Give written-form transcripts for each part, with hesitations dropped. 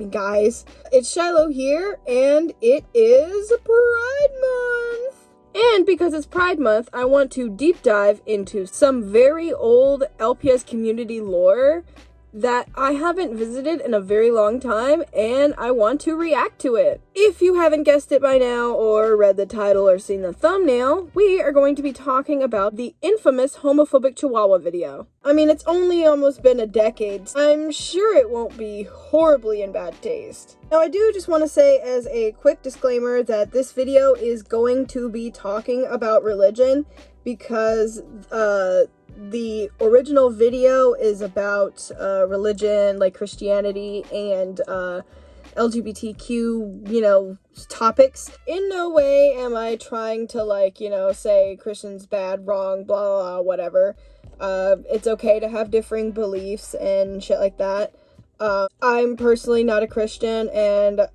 guys, it's Shilo here, and it is Pride Month! And because it's Pride Month, I want to deep dive into some very old LPS community lore that I haven't visited in a very long time, and I want to react to it. If you haven't guessed it by now, or read the title or seen the thumbnail, we are going to be talking about the infamous Homophobic Chihuahua video. I mean, it's only almost been a decade. I'm sure it won't be horribly in bad taste. Now, I do just want to say as a quick disclaimer that this video is going to be talking about religion because, the original video is about religion, like Christianity and LGBTQ, topics. In no way am I trying to say Christian's bad, wrong, blah, blah, blah, whatever. It's okay to have differing beliefs and shit like that. I'm personally not a Christian, and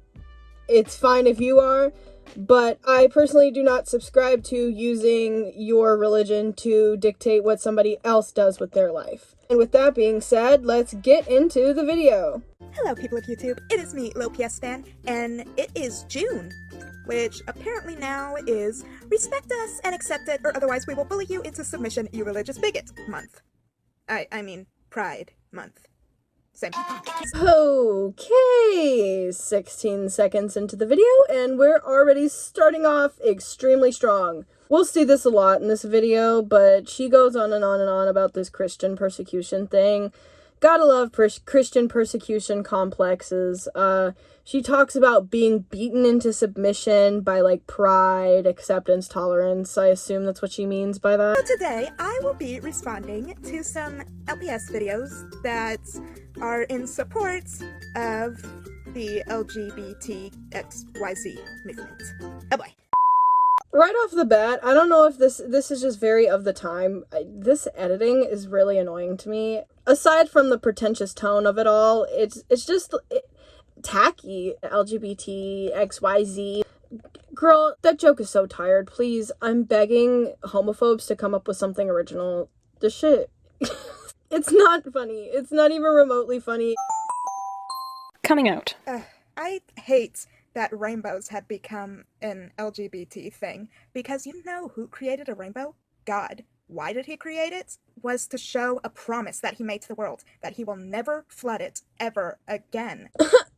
it's fine if you are. But I personally do not subscribe to using your religion to dictate what somebody else does with their life. And with that being said, let's get into the video. Hello people of YouTube, it is me, LPS Fan, and it is June, which apparently now is Respect Us and Accept It, or otherwise we will bully you into submission, you religious bigot month. I mean, Pride Month. Same. Okay, 16 seconds into the video, and we're already starting off extremely strong. We'll see this a lot in this video, but she goes on and on and on about this Christian persecution thing. Gotta love Christian persecution complexes. She talks about being beaten into submission by, pride, acceptance, tolerance. I assume that's what she means by that. So today, I will be responding to some LPS videos that are in support of the LGBTXYZ movement. Oh boy. Right off the bat, I don't know if this is just very of the time. This editing is really annoying to me. Aside from the pretentious tone of it all, it's just tacky. LGBTXYZ. Girl, that joke is so tired. Please, I'm begging homophobes to come up with something original. The shit. It's not funny. It's not even remotely funny. Coming out. I hate that rainbows had become an LGBT thing, because you know who created a rainbow? God. Why did he create it? Was to show a promise that he made to the world, that he will never flood it ever again.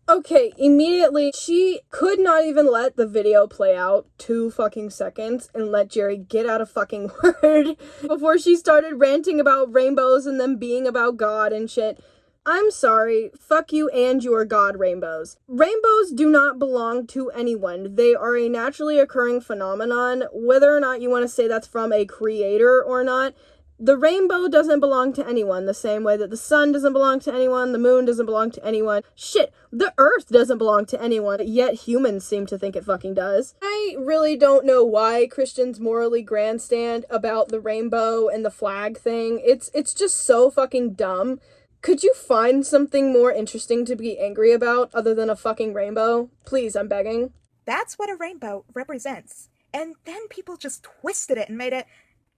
Okay, immediately, she could not even let the video play out 2 fucking seconds and let Jerry get out a fucking word before she started ranting about rainbows and them being about God and shit. I'm sorry, fuck you and your God rainbows. Rainbows do not belong to anyone. They are a naturally occurring phenomenon, whether or not you want to say that's from a creator or not. The rainbow doesn't belong to anyone, the same way that the sun doesn't belong to anyone, the moon doesn't belong to anyone. Shit, the earth doesn't belong to anyone, yet humans seem to think it fucking does. I really don't know why Christians morally grandstand about the rainbow and the flag thing. It's just so fucking dumb. Could you find something more interesting to be angry about other than a fucking rainbow? Please, I'm begging. That's what a rainbow represents. And then people just twisted it and made it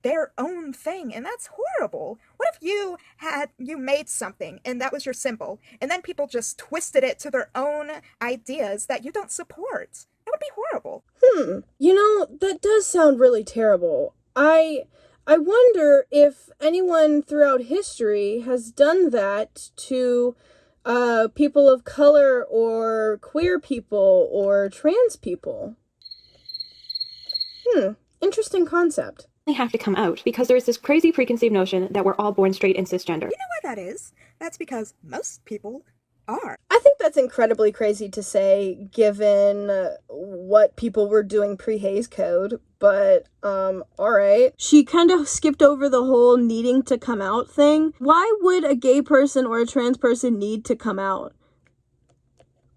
their own thing, and that's horrible. What if you made something and that was your symbol, and then people just twisted it to their own ideas that you don't support? That would be horrible. That does sound really terrible. I wonder if anyone throughout history has done that to people of color or queer people or trans people. Interesting concept. They have to come out because there's this crazy preconceived notion that we're all born straight and cisgender. You know why that is? That's because most people are. I think that's incredibly crazy to say given what people were doing pre-Hays Code, but alright. She kind of skipped over the whole needing to come out thing. Why would a gay person or a trans person need to come out?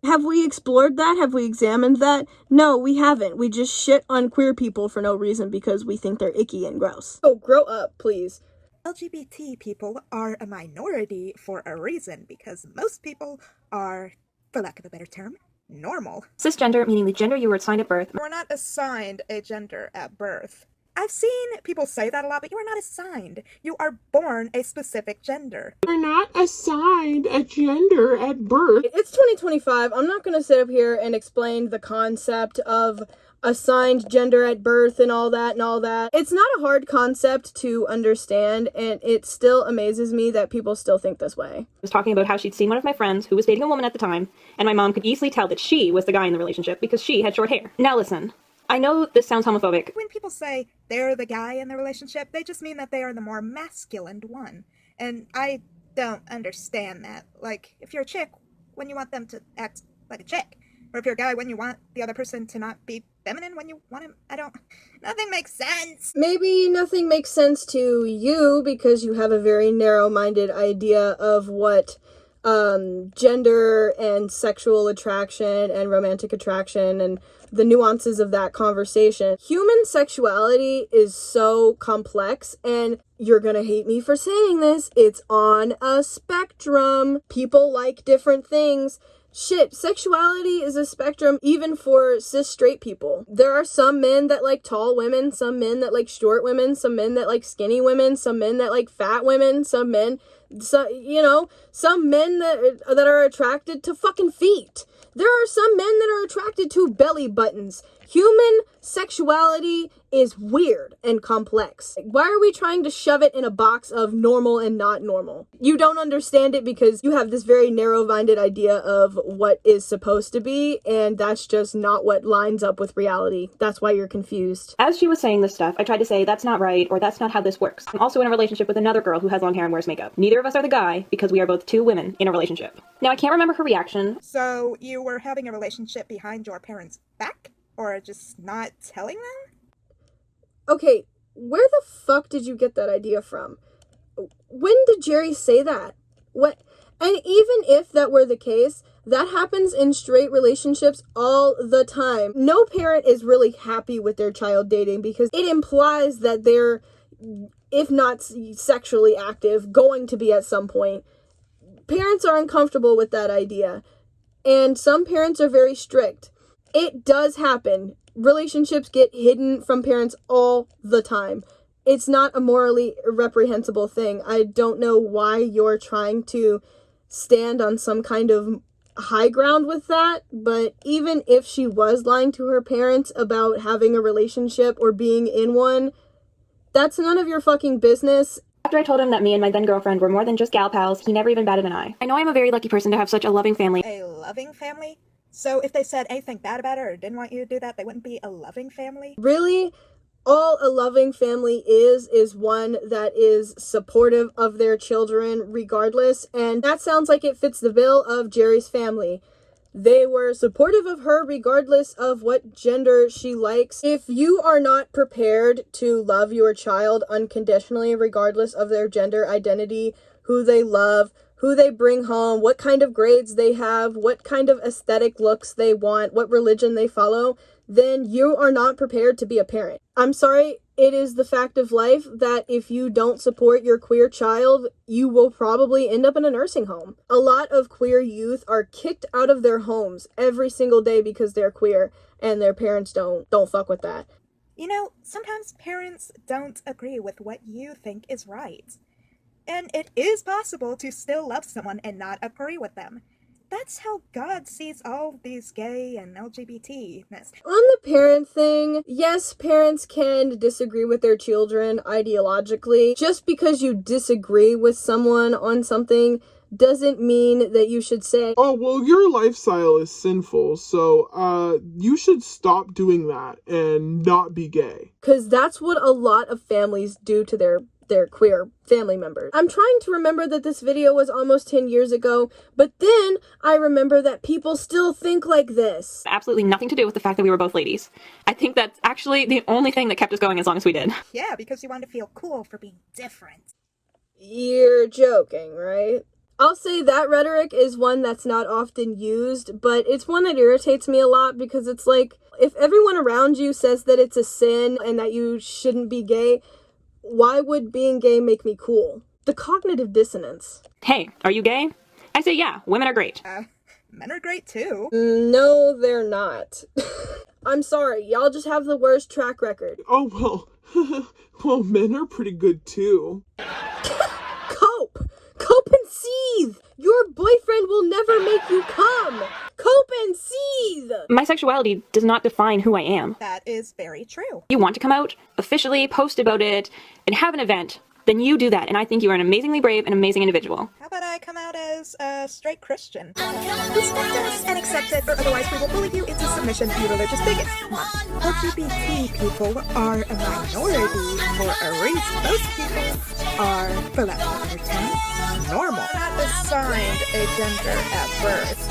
Have we explored that? Have we examined that? No, we haven't. We just shit on queer people for no reason because we think they're icky and gross. Oh, grow up, please. LGBT people are a minority for a reason, because most people are, for lack of a better term, normal. Cisgender, meaning the gender you were assigned at birth. We're not assigned a gender at birth. I've seen people say that a lot, but you are not assigned. You are born a specific gender. You're not assigned a gender at birth. It's 2025. I'm not going to sit up here and explain the concept of assigned gender at birth and all that and all that. It's not a hard concept to understand, and it still amazes me that people still think this way. Was talking about how she'd seen one of my friends who was dating a woman at the time, and my mom could easily tell that she was the guy in the relationship because she had short hair. Now listen, I know this sounds homophobic. When people say they're the guy in the relationship, they just mean that they are the more masculine one. And I don't understand that. Like, if you're a chick, when you want them to act like a chick. Or if you're a guy, when you want the other person to not be feminine, when you want him, nothing makes sense. Maybe nothing makes sense to you because you have a very narrow-minded idea of what gender and sexual attraction and romantic attraction and the nuances of that conversation. Human sexuality is so complex, and you're gonna hate me for saying this, it's on a spectrum. People like different things. Shit, sexuality is a spectrum even for cis straight people. There are some men that like tall women, some men that like short women, some men that like skinny women, some men that like fat women, some men that are attracted to fucking feet. There are some men that are attracted to belly buttons. Human sexuality is weird and complex. Why are we trying to shove it in a box of normal and not normal? You don't understand it because you have this very narrow-minded idea of what is supposed to be, and that's just not what lines up with reality. That's why you're confused. As she was saying this stuff, I tried to say that's not right, or that's not how this works. I'm also in a relationship with another girl who has long hair and wears makeup. Neither of us are the guy because we are both two women in a relationship. Now, I can't remember her reaction. So you were having a relationship behind your parents' back? Or just not telling them? Okay, where the fuck did you get that idea from? When did Jerry say that? What? And even if that were the case, that happens in straight relationships all the time. No parent is really happy with their child dating because it implies that they're, if not sexually active, going to be at some point. Parents are uncomfortable with that idea. And some parents are very strict. It does happen. Relationships get hidden from parents all the time. It's not a morally reprehensible thing. I don't know why you're trying to stand on some kind of high ground with that, but even if she was lying to her parents about having a relationship or being in one, that's none of your fucking business. After I told him that me and my then girlfriend were more than just gal pals, he never even batted an eye. I know I'm a very lucky person to have such a loving family. A loving family? So if they said anything bad about her or didn't want you to do that, they wouldn't be a loving family? Really? All a loving family is one that is supportive of their children regardless, and that sounds like it fits the bill of Jerry's family. They were supportive of her regardless of what gender she likes. If you are not prepared to love your child unconditionally regardless of their gender identity, who they love, who they bring home, what kind of grades they have, what kind of aesthetic looks they want, what religion they follow, then you are not prepared to be a parent. I'm sorry, it is the fact of life that if you don't support your queer child, you will probably end up in a nursing home. A lot of queer youth are kicked out of their homes every single day because they're queer, and their parents don't fuck with that. You know, sometimes parents don't agree with what you think is right. And it is possible to still love someone and not agree with them. That's how God sees all these gay and LGBT-ness. On the parent thing, yes, parents can disagree with their children ideologically. Just because you disagree with someone on something doesn't mean that you should say, oh, well, your lifestyle is sinful, so you should stop doing that and not be gay. Because that's what a lot of families do to their queer family members. I'm trying to remember that this video was almost 10 years ago, but then I remember that people still think like this. Absolutely nothing to do with the fact that we were both ladies. I think that's actually the only thing that kept us going as long as we did. Yeah, because you wanted to feel cool for being different. You're joking, right? I'll say that rhetoric is one that's not often used, but it's one that irritates me a lot because it's like, if everyone around you says that it's a sin and that you shouldn't be gay, why would being gay make me cool? The cognitive dissonance. Hey, are you gay? I say yeah, women are great. Men are great too. No, they're not. I'm sorry, y'all just have the worst track record. Oh, well, well, men are pretty good too. Cope! Cope and seethe! Your boyfriend will never make you come! Cope and seethe! My sexuality does not define who I am. That is very true. You want to come out, officially post about it, and have an event, then you do that, and I think you are an amazingly brave and amazing individual. How about I come out as a straight Christian? Respect us and accept it, or otherwise we will bully you into submission, you religious bigots. LGBT people are a minority for a reason. Those people are, for lack of a better term, normal. Not assigned a gender at birth.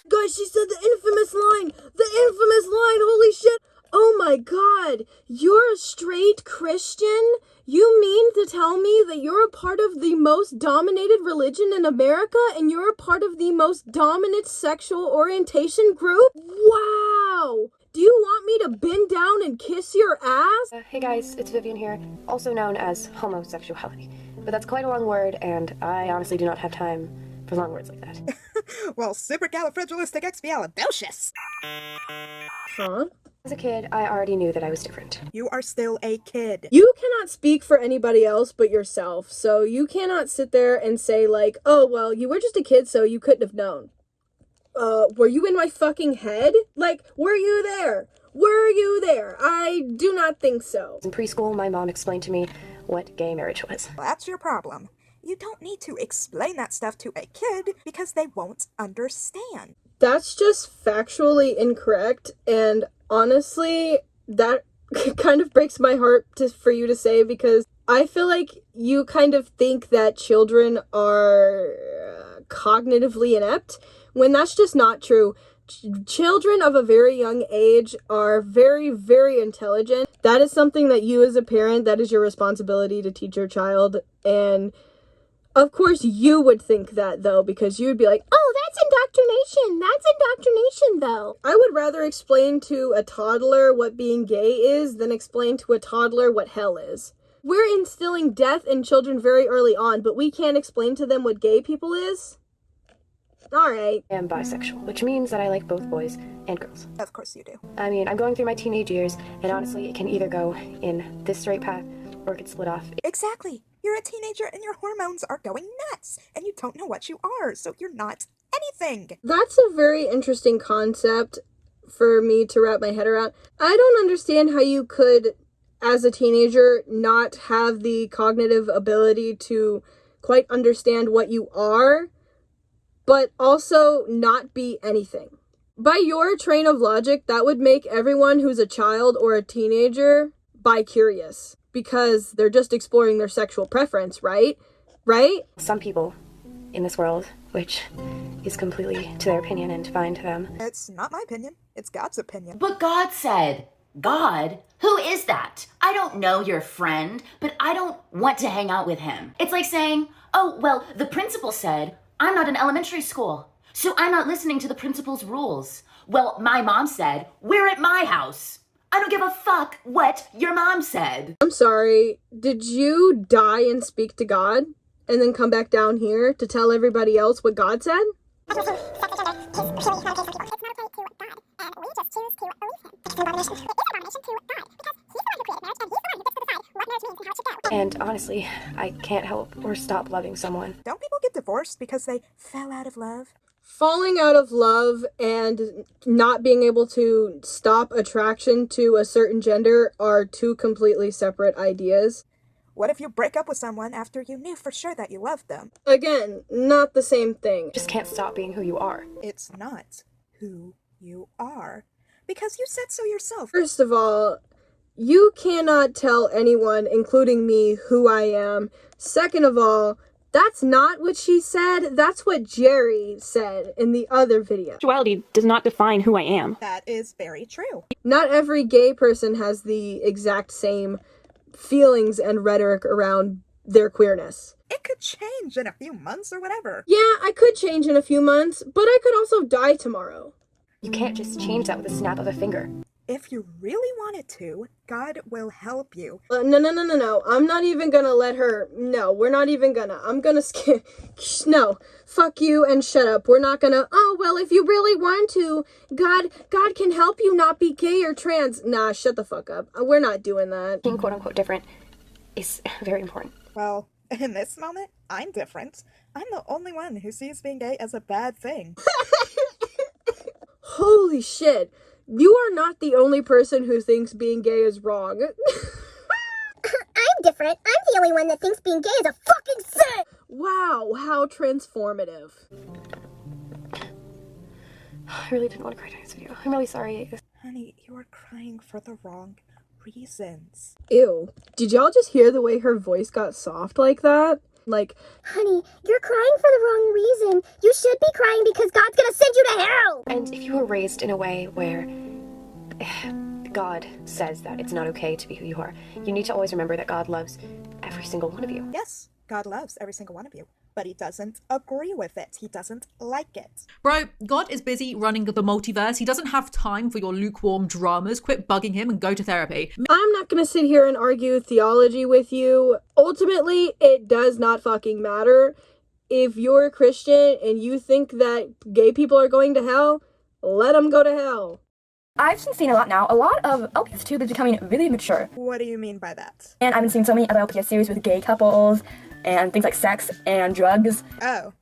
Guys, she said the infamous line! The infamous line, holy shit! Oh my god, you're a straight Christian? You mean to tell me that you're a part of the most dominated religion in America and you're a part of the most dominant sexual orientation group? Wow! Do you want me to bend down and kiss your ass? Hey guys, it's Vivian here, also known as homosexuality. But that's quite a long word, and I honestly do not have time for long words like that. Well, supercalifragilisticexpialidocious! Huh? As a kid, I already knew that I was different. You are still a kid. You cannot speak for anybody else but yourself, so you cannot sit there and say like, oh, well, you were just a kid, so you couldn't have known. Were you in my fucking head? Like, were you there? Were you there? I do not think so. In preschool, my mom explained to me what gay marriage was. Well, that's your problem. You don't need to explain that stuff to a kid because they won't understand. That's just factually incorrect, and honestly, that kind of breaks my heart for you to say, because I feel like you kind of think that children are cognitively inept, when that's just not true. Children of a very young age are very, very intelligent. That is something that you as a parent, that is your responsibility to teach your child, and of course you would think that though, because you would be like, oh, that's indoctrination. That's indoctrination though. I would rather explain to a toddler what being gay is than explain to a toddler what hell is. We're instilling death in children very early on, but we can't explain to them what gay people is? Alright. I am bisexual, which means that I like both boys and girls. Of course you do. I mean, I'm going through my teenage years, and honestly, it can either go in this straight path, or it could split off. Exactly. You're a teenager and your hormones are going nuts, and you don't know what you are, so you're not anything. That's a very interesting concept for me to wrap my head around. I don't understand how you could, as a teenager, not have the cognitive ability to quite understand what you are, but also not be anything. By your train of logic, that would make everyone who's a child or a teenager bi-curious, because they're just exploring their sexual preference, right? Right? Some people in this world, which is completely to their opinion and fine to them. It's not my opinion. It's God's opinion. But God said, God? Who is that? I don't know your friend, but I don't want to hang out with him. It's like saying, oh, well, the principal said, I'm not in elementary school, so I'm not listening to the principal's rules. Well, my mom said, we're at my house. I don't give a fuck what your mom said. I'm sorry, did you die and speak to God, and then come back down here to tell everybody else what God said? And honestly, I can't help or stop loving someone. Don't people get divorced because they fell out of love? Falling out of love and not being able to stop attraction to a certain gender are two completely separate ideas. What if you break up with someone after you knew for sure that you loved them? Again, not the same thing. Just can't stop being who you are. It's not who you are. Because you said so yourself. First of all, you cannot tell anyone, including me, who I am. Second of all, that's not what she said. That's what Jerry said in the other video. Sexuality does not define who I am. That is very true. Not every gay person has the exact same feelings and rhetoric around their queerness. It could change in a few months or whatever. Yeah, I could change in a few months, but I could also die tomorrow. You can't just change that with a snap of a finger. if you really wanted to, God will help you. No. I'm not even gonna let her. No, we're not even gonna. I'm gonna skip. No, fuck you and shut up. We're not gonna. Oh well, if you really want to, God can help you not be gay or trans. Nah, shut the fuck up. We're not doing that. Being quote unquote different is very important. Well, in this moment, I'm different. I'm the only one who sees being gay as a bad thing. Holy shit. You are not the only person who thinks being gay is wrong. I'm different. I'm the only one that thinks being gay is a fucking sin! Wow, how transformative. I really didn't want to cry during this video. I'm really sorry. Honey, you are crying for the wrong reasons. Ew. Did y'all just hear the way her voice got soft like that? Like, Honey, you're crying for the wrong reason. You should be crying because God's gonna send you to hell! And if you were raised in a way where God says that it's not okay to be who you are, you need to always remember that God loves every single one of you. Yes, God loves every single one of you, but he doesn't agree with it. He doesn't like it. Bro, God is busy running the multiverse. He doesn't have time for your lukewarm dramas. Quit bugging him and go to therapy. I'm not gonna sit here and argue theology with you. Ultimately, it does not fucking matter. If you're a Christian and you think that gay people are going to hell, let them go to hell. I've been seeing a lot now. A lot of LPS tube is becoming really mature. What do you mean by that? And I've been seeing so many other LPS series with gay couples and things like sex and drugs. Oh,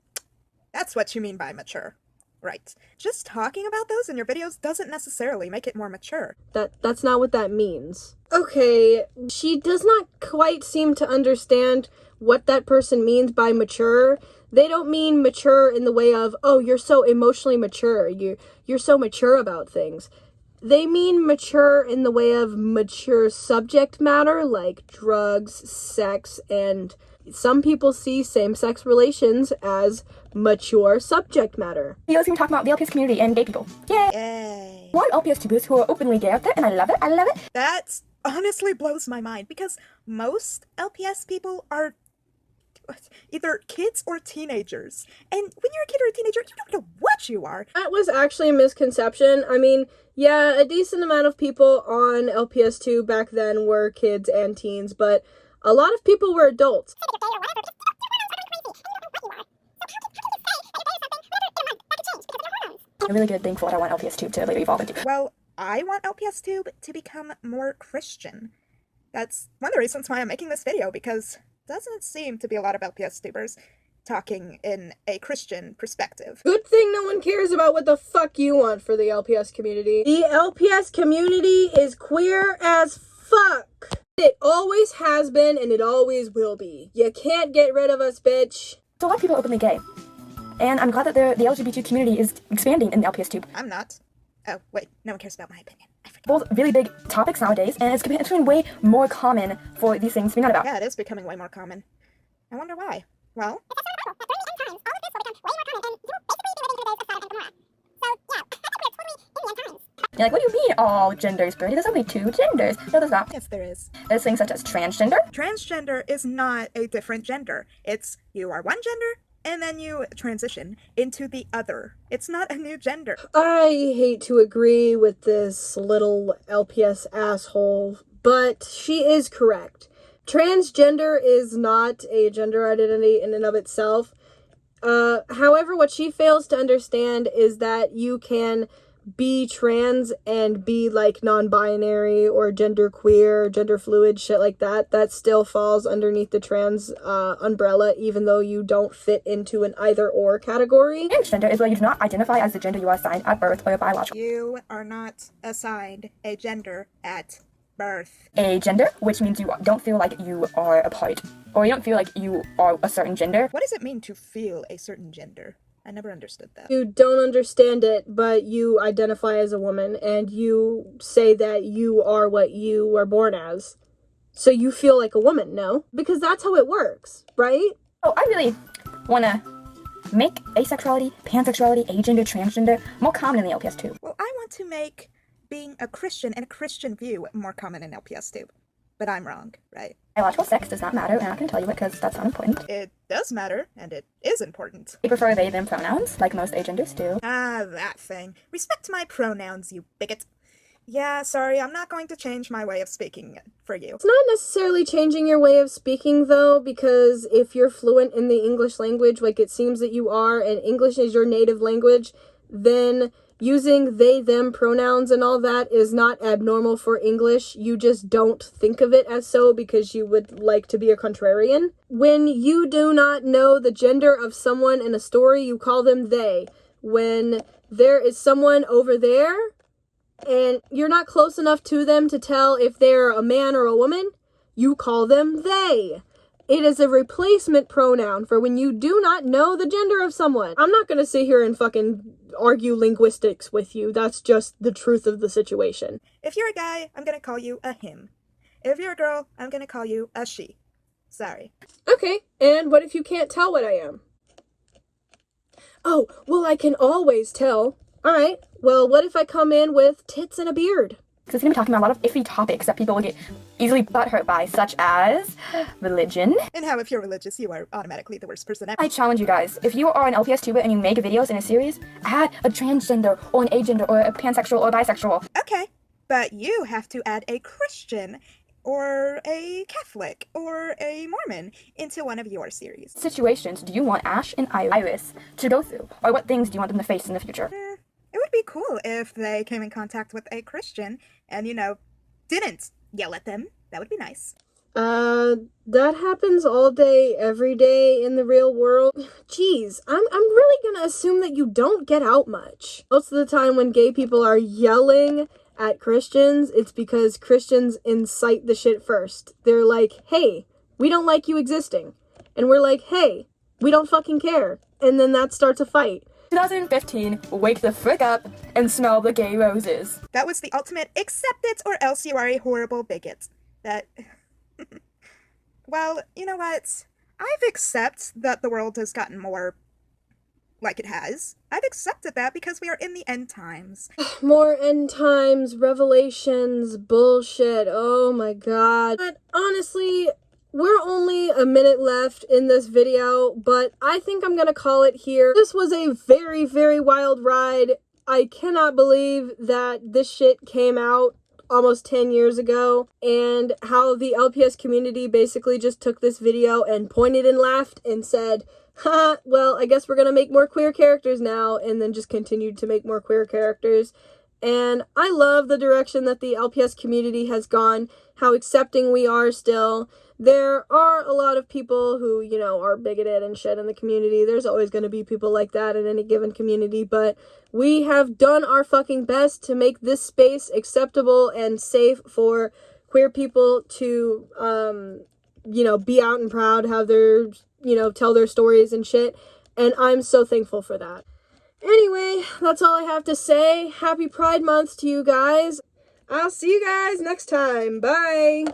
that's what you mean by mature. Right. Just talking about those in your videos doesn't necessarily make it more mature. That's not what that means. Okay, she does not quite seem to understand what that person means by mature. They don't mean mature in the way of, oh, you're so emotionally mature. You're so mature about things. They mean mature in the way of mature subject matter, like drugs, sex, and some people see same-sex relations as mature subject matter. Let's even talk about the LPS community and gay people. Yay! Yay. One LPS tubers who are openly gay out there, and I love it. I love it. That honestly blows my mind because most LPS people are either kids or teenagers. And when you're a kid or a teenager, you don't know what you are. That was actually a misconception. I mean, yeah, a decent amount of people on LPS2 back then were kids and teens, but a lot of people were adults. A really good thing for what I want LPS tube to later evolve into. Well, I want LPS Tube to become more Christian. That's one of the reasons why I'm making this video, because doesn't seem to be a lot of LPS tubers talking in a Christian perspective. Good thing no one cares about what the fuck you want for the LPS community. The LPS community is queer as fuck. It always has been and it always will be. You can't get rid of us, bitch. So a lot of people are openly gay. And I'm glad that the LGBT community is expanding in the LPS tube. I'm not. Oh, wait, no one cares about my opinion. Both really big topics nowadays, and it's becoming way more common for these things to be known about. Yeah, it is becoming way more common. I wonder why. Well, You're like, what do you mean all genders, Birdie? There's only 2 genders. No, there's not. yes, there is. There's things such as transgender. Transgender is not a different gender. It's you are one gender, and then you transition into the other. It's not a new gender. I hate to agree with this little LPS asshole, but she is correct. Transgender is not a gender identity in and of itself. However, what she fails to understand is that you can be trans and be like non-binary or genderqueer, gender fluid, shit like that. That still falls underneath the trans umbrella, even though you don't fit into an either or category. Transgender is where you do not identify as the gender you are assigned at birth or your biological. You are not assigned a gender at birth. A gender, which means you don't feel like you are a part, or you don't feel like you are a certain gender. What does it mean to feel a certain gender? I never understood that. You don't understand it, but you identify as a woman, and you say that you are what you were born as. So you feel like a woman, no? Because that's how it works, right? Oh, I really want to make asexuality, pansexuality, agender, transgender more common in the LPS tube. Well, I want to make being a Christian and a Christian view more common in LPS too. But I'm wrong, right? Biological sex does not matter, and I'm not going to tell you it because that's not important. It does matter, and it is important. They prefer they, them pronouns, like most agenders do. Ah, that thing. Respect my pronouns, you bigot. Yeah, sorry, I'm not going to change my way of speaking for you. It's not necessarily changing your way of speaking, though, because if you're fluent in the English language, like it seems that you are, and English is your native language, then using they, them pronouns and all that is not abnormal for English. You just don't think of it as so because you would like to be a contrarian. When you do not know the gender of someone in a story, you call them they. When there is someone over there, and you're not close enough to them to tell if they're a man or a woman, you call them they. It is a replacement pronoun for when you do not know the gender of someone. I'm not gonna sit here and fucking argue linguistics with you. That's just the truth of the situation. If you're a guy, I'm gonna call you a him. If you're a girl, I'm gonna call you a she. Sorry. Okay, and what if you can't tell what I am? Oh, well, I can always tell. Alright, well, what if I come in with tits and a beard? So it's going to be talking about a lot of iffy topics that people will get easily butthurt by, such as religion. And how if you're religious, you are automatically the worst person ever. I challenge you guys, if you are an LPS tuber and you make videos in a series, add a transgender or an agender or a pansexual or bisexual. Okay, but you have to add a Christian or a Catholic or a Mormon into one of your series. Situations do you want Ash and Iris to go through? Or what things do you want them to face in the future? It would be cool if they came in contact with a Christian and, didn't yell at them. That would be nice. That happens all day, every day in the real world. Jeez, I'm really gonna assume that you don't get out much. Most of the time when gay people are yelling at Christians, it's because Christians incite the shit first. They're like, hey, we don't like you existing. And we're like, hey, we don't fucking care. And then that starts a fight. 2015, wake the frick up and smell the gay roses. That was the ultimate accept it or else you are a horrible bigot. That... Well, you know what? I've accepted that the world has gotten more like it has. I've accepted that because we are in the end times. More end times, revelations, bullshit. Oh my god. But honestly, we're only a minute left in this video, but I think I'm gonna call it here. This was a very, very wild ride. I cannot believe that this shit came out almost 10 years ago, and how the LPS community basically just took this video and pointed and laughed and said, ha, well, I guess we're gonna make more queer characters now, and then just continued to make more queer characters. And I love the direction that the LPS community has gone, how accepting we are still. There are a lot of people who, are bigoted and shit in the community. There's always going to be people like that in any given community, but we have done our fucking best to make this space acceptable and safe for queer people to, be out and proud, have their, tell their stories and shit, and I'm so thankful for that. Anyway, that's all I have to say. Happy Pride Month to you guys. I'll see you guys next time. Bye!